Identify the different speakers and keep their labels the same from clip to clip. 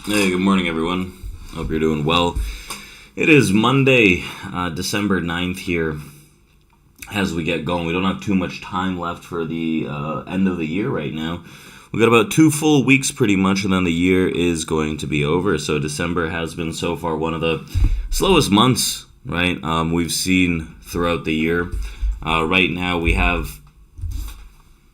Speaker 1: Hey, good morning, everyone. Hope you're doing well. It is Monday, December 9th here as we get going. We don't have too much time left for the end of the year right now. We've got about 2 full weeks pretty much, and then the year is going to be over. So December has been so far one of the slowest months, right, we've seen throughout the year. Right now we have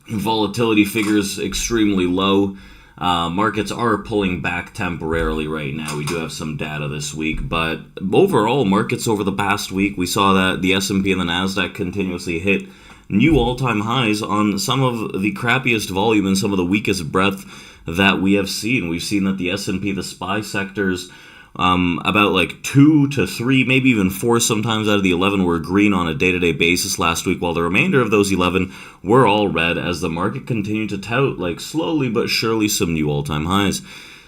Speaker 1: volatility figures extremely low. Markets are pulling back temporarily right now. We do have some data this week, but overall, markets over the past week, we saw that the S&P and the Nasdaq continuously hit new all-time highs on some of the crappiest volume and some of the weakest breadth that we have seen. We've seen that the S&P, the SPY sectors, about like 2 to 3, maybe even 4 sometimes out of the 11 were green on a day-to-day basis last week, while the remainder of those 11 were all red as the market continued to tout, like slowly but surely, some new all-time highs.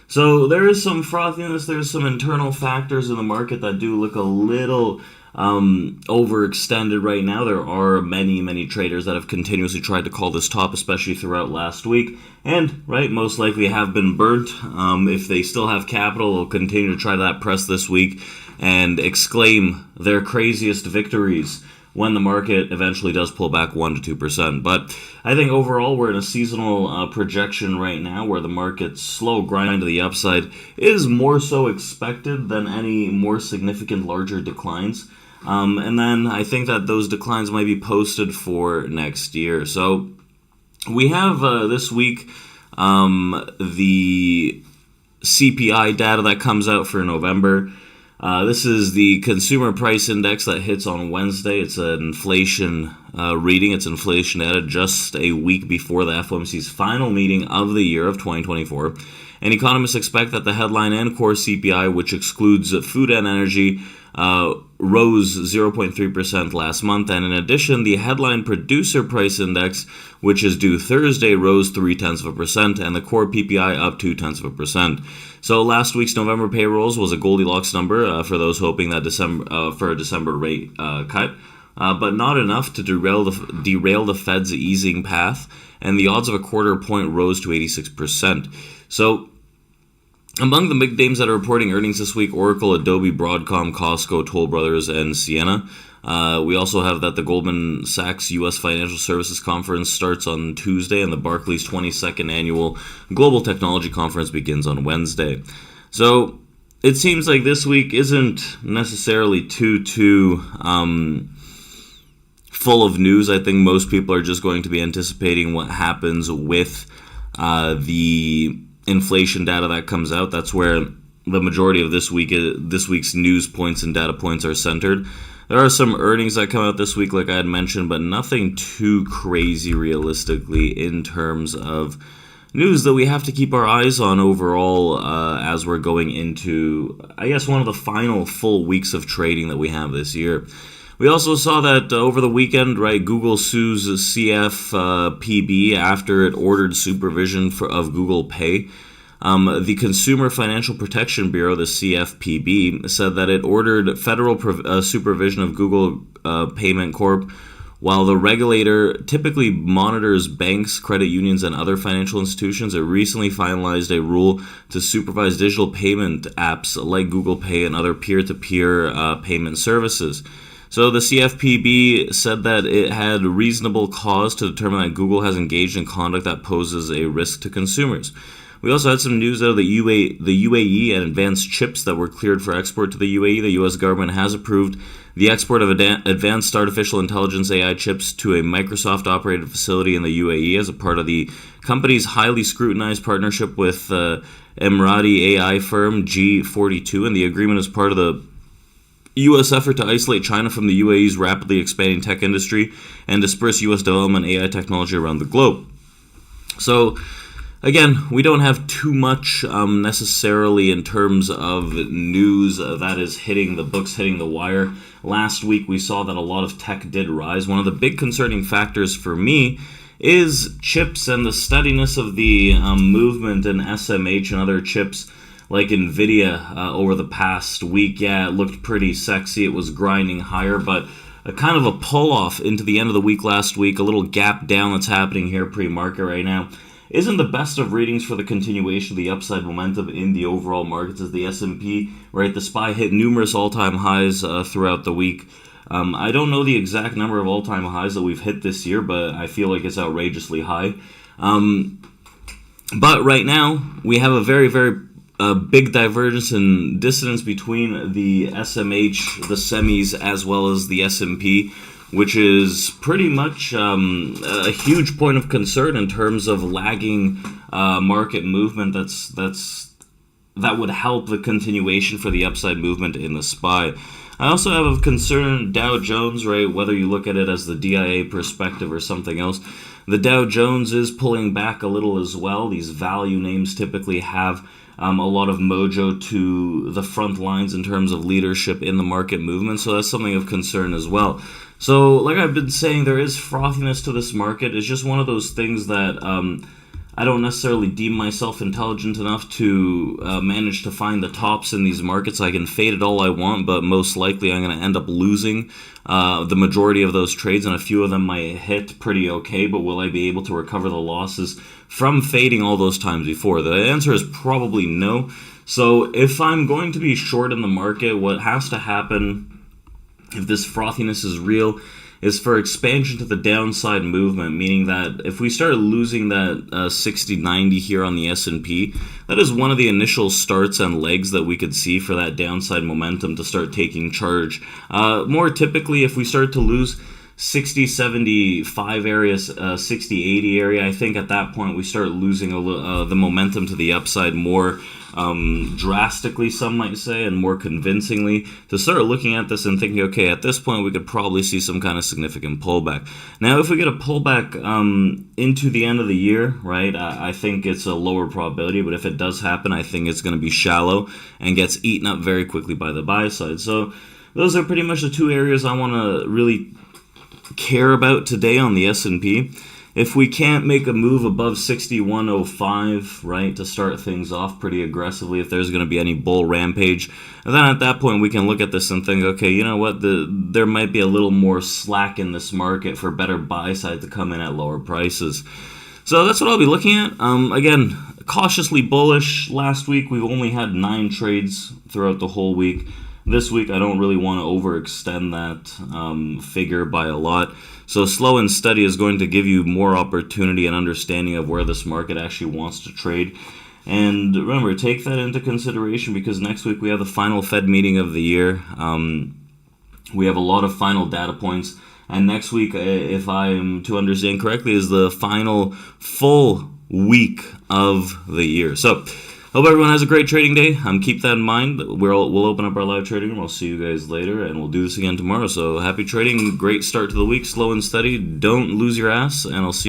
Speaker 1: So there is some frothiness, there's some internal factors in the market that do look a little overextended right now. There are many traders that have continuously tried to call this top, especially throughout last week, and most likely have been burnt. If they still have capital, they'll continue to try that press this week and exclaim their craziest victories when the market eventually does pull back 1 to 2%. But I think overall we're in a seasonal projection right now where the market's slow grind to the upside is more so expected than any more significant larger declines. And then I think that those declines might be posted for next year. So we have this week the CPI data that comes out for November. This is the consumer price index that hits on Wednesday. It's an inflation reading. It's inflation data just a week before the FOMC's final meeting of the year of 2024. And economists expect that the headline and core CPI, which excludes food and energy, rose 0.3% last month. And in addition, the headline producer price index, which is due Thursday, rose 0.3%, and the core PPI up 0.2%. So last week's November payrolls was a Goldilocks number for those hoping that for a December rate cut, but not enough to derail the Fed's easing path, and the odds of a quarter point rose to 86%. So among the big names that are reporting earnings this week, Oracle, Adobe, Broadcom, Costco, Toll Brothers, and Ciena. We also have that the Goldman Sachs U.S. Financial Services Conference starts on Tuesday, and the Barclays 22nd Annual Global Technology Conference begins on Wednesday. So it seems like this week isn't necessarily too full of news. I think most people are just going to be anticipating what happens with the inflation data that comes out. That's where the majority of this week's news points and data points are centered. There are some earnings that come out this week, like I had mentioned, but nothing too crazy realistically in terms of news that we have to keep our eyes on overall as we're going into, I guess, one of the final full weeks of trading that we have this year. We also saw that over the weekend, Google sues CFPB after it ordered supervision of Google Pay. The Consumer Financial Protection Bureau, the CFPB, said that it ordered federal supervision of Google Payment Corp. While the regulator typically monitors banks, credit unions, and other financial institutions, it recently finalized a rule to supervise digital payment apps like Google Pay and other peer-to-peer payment services. So the CFPB said that it had reasonable cause to determine that Google has engaged in conduct that poses a risk to consumers. We also had some news out of the UAE and advanced chips that were cleared for export to the UAE. The U.S. government has approved the export of advanced artificial intelligence AI chips to a Microsoft-operated facility in the UAE as a part of the company's highly scrutinized partnership with Emirati AI firm G42, and the agreement is part of the U.S. effort to isolate China from the UAE's rapidly expanding tech industry and disperse U.S. development AI technology around the globe. So, again, we don't have too much necessarily in terms of news that is hitting the books, hitting the wire. Last week, we saw that a lot of tech did rise. One of the big concerning factors for me is chips and the steadiness of the movement in SMH and other chips like NVIDIA over the past week. Yeah, it looked pretty sexy. It was grinding higher, but a kind of a pull-off into the end of the week last week, a little gap down that's happening here pre-market right now. isn't the best of readings for the continuation of the upside momentum in the overall markets as the S&P, right? The SPY hit numerous all-time highs throughout the week. I don't know the exact number of all-time highs that we've hit this year, but I feel like it's outrageously high. But right now, we have a very, very big divergence and dissonance between the SMH, the semis, as well as the S&P, which is pretty much a huge point of concern in terms of lagging market movement. That would help the continuation for the upside movement in the SPY. I also have a concern Dow Jones, right? Whether you look at it as the DIA perspective or something else, the Dow Jones is pulling back a little as well. These value names typically have a lot of mojo to the front lines in terms of leadership in the market movement, so that's something of concern as well. So, like I've been saying, there is frothiness to this market. It's just one of those things that I don't necessarily deem myself intelligent enough to manage to find the tops in these markets. I can fade it all I want, but most likely I'm going to end up losing the majority of those trades, and a few of them might hit pretty okay, but will I be able to recover the losses from fading all those times before? The answer is probably no. So if I'm going to be short in the market, what has to happen, if this frothiness is real, is for expansion to the downside movement, meaning that if we start losing that 60-90 here on the S&P, that is one of the initial starts and legs that we could see for that downside momentum to start taking charge. More typically, if we start to lose 60-75 areas, 60-80 area, I think at that point we start losing the momentum to the upside more drastically, some might say, and more convincingly, to start looking at this and thinking, okay, at this point we could probably see some kind of significant pullback. Now, if we get a pullback into the end of the year, right, I think it's a lower probability, but if it does happen, I think it's going to be shallow and gets eaten up very quickly by the buy side. So those are pretty much the two areas I want to really care about today on the S&P. If we can't make a move above 61.05, right, to start things off pretty aggressively, if there's going to be any bull rampage, then at that point we can look at this and think, okay, you know what, there might be a little more slack in this market for better buy side to come in at lower prices. So that's what I'll be looking at. Again, cautiously bullish. Last week we've only had 9 trades throughout the whole week. This week I don't really want to overextend that figure by a lot. So slow and steady is going to give you more opportunity and understanding of where this market actually wants to trade. And remember, take that into consideration because next week we have the final Fed meeting of the year. We have a lot of final data points. And next week, if I'm to understand correctly, is the final full week of the year. So hope everyone has a great trading day. Keep that in mind. We'll open up our live trading room. I'll see you guys later, and we'll do this again tomorrow. So happy trading. Great start to the week. Slow and steady. Don't lose your ass, and I'll see you.